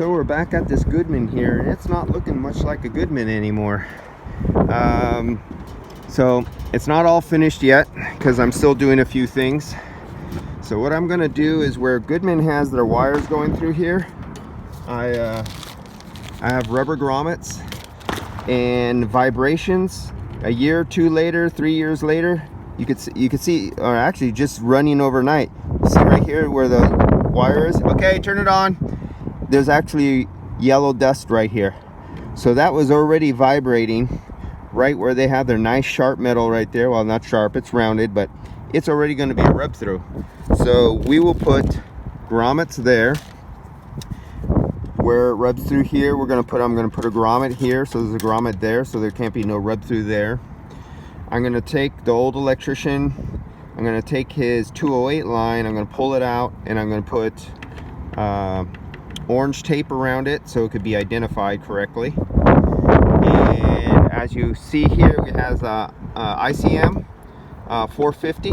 So we're back at this Goodman here, and it's not looking much like a Goodman anymore. So it's not all finished yet because I'm still doing a few things. So what I'm gonna do is, where Goodman has their wires going through here, I have rubber grommets and vibrations. A year or two later, 3 years later, you could see, or actually just running overnight. See right here where the wire is? Okay, turn it on. There's actually yellow dust right here. So that was already vibrating right where they have their nice sharp metal right there. Well, not sharp, it's rounded, but it's already going to be a rub through. So we will put grommets there. Where it rubs through here, I'm going to put a grommet here, so there's a grommet there, so there can't be no rub through there. I'm going to take the old electrician, I'm going to take his 208 line, I'm going to pull it out, and I'm going to put orange tape around it so it could be identified correctly. And as you see here, it has a ICM 450.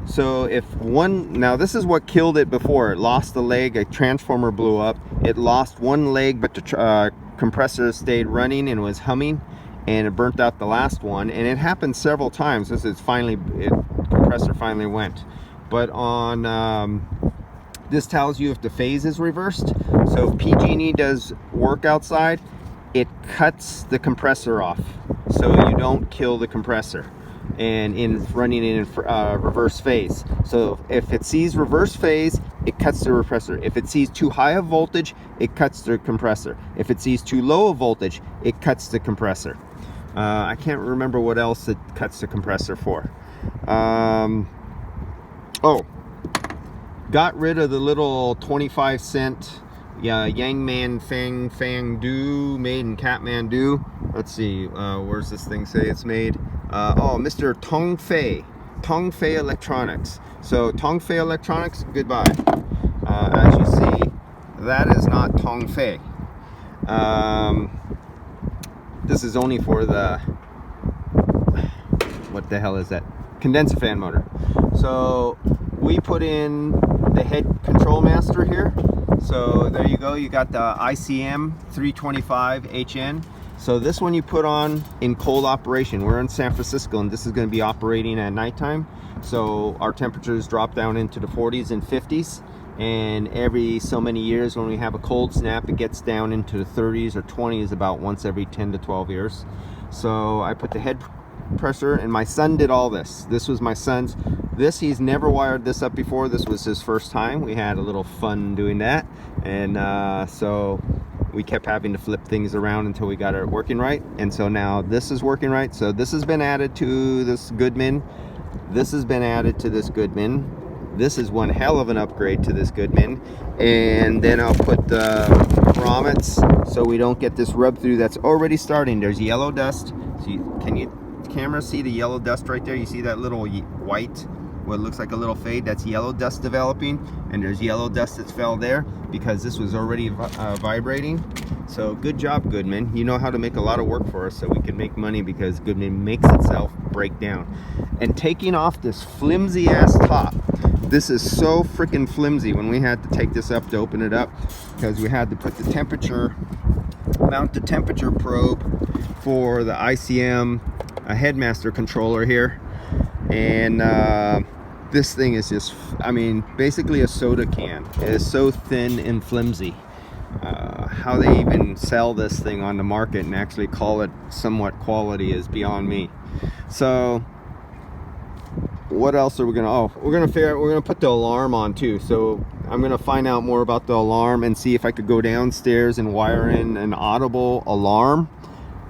So if one, now this is what killed it before. It lost the leg, a transformer blew up, it lost one leg, but the compressor stayed running and was humming, and it burnt out the last one. And it happened several times. This is compressor finally went. But on this tells you if the phase is reversed. So if PG&E does work outside, it cuts the compressor off, so you don't kill the compressor and in running in reverse phase. So if it sees reverse phase, it cuts the compressor. If it sees too high a voltage, it cuts the compressor. If it sees too low a voltage, it cuts the compressor. I can't remember what else it cuts the compressor for. Oh, got rid of the little 25-cent Yangman Fang Do, made in Kathmandu. Let's see, where's this thing say it's made? Oh, Mr. Tongfei Electronics. So Tongfei Electronics, goodbye. As you see, that is not Tongfei. This is only for the, what the hell is that? Condenser fan motor. So we put in the head control master here. So there you go, you got the ICM 325HN. So this one you put on in cold operation. We're in San Francisco and this is going to be operating at nighttime. So our temperatures drop down into the 40s and 50s. And every so many years when we have a cold snap, it gets down into the 30s or 20s about once every 10 to 12 years. So I put the head pressure, and my son did all this. This was my son's. He's never wired this up before. This was his first time. We had a little fun doing that. And so we kept having to flip things around until we got it working right. And so now this is working right. So this has been added to this Goodman. This has been added to this Goodman. This is one hell of an upgrade to this Goodman. And then I'll put the grommets so we don't get this rub through that's already starting. There's yellow dust. So can you camera see the yellow dust right there? You see that little white, what looks like a little fade? That's yellow dust developing, and there's yellow dust that's fell there because this was already vibrating. So good job, Goodman. You know how to make a lot of work for us so we can make money, because Goodman makes itself break down. And taking off this flimsy ass top, this is so freaking flimsy. When we had to take this up to open it up, because we had to put the temperature, mount the temperature probe for the ICM headmaster controller here. And this thing is just, I mean, basically a soda can. It is so thin and flimsy. How they even sell this thing on the market and actually call it somewhat quality is beyond me. So what else are we gonna, we're gonna put the alarm on too. So I'm gonna find out more about the alarm and see if I could go downstairs and wire in an audible alarm.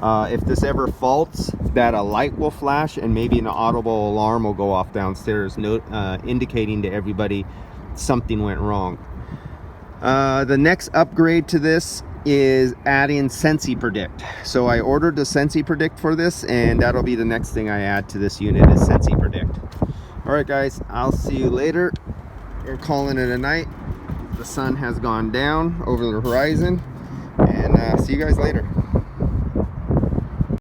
If this ever faults, that a light will flash and maybe an audible alarm will go off downstairs, indicating to everybody something went wrong. The next upgrade to this is adding Sensi Predict. So I ordered the Sensi Predict for this, and that'll be the next thing I add to this unit is Sensi Predict. Alright guys, I'll see you later. We're calling it a night. The sun has gone down over the horizon, and see you guys later.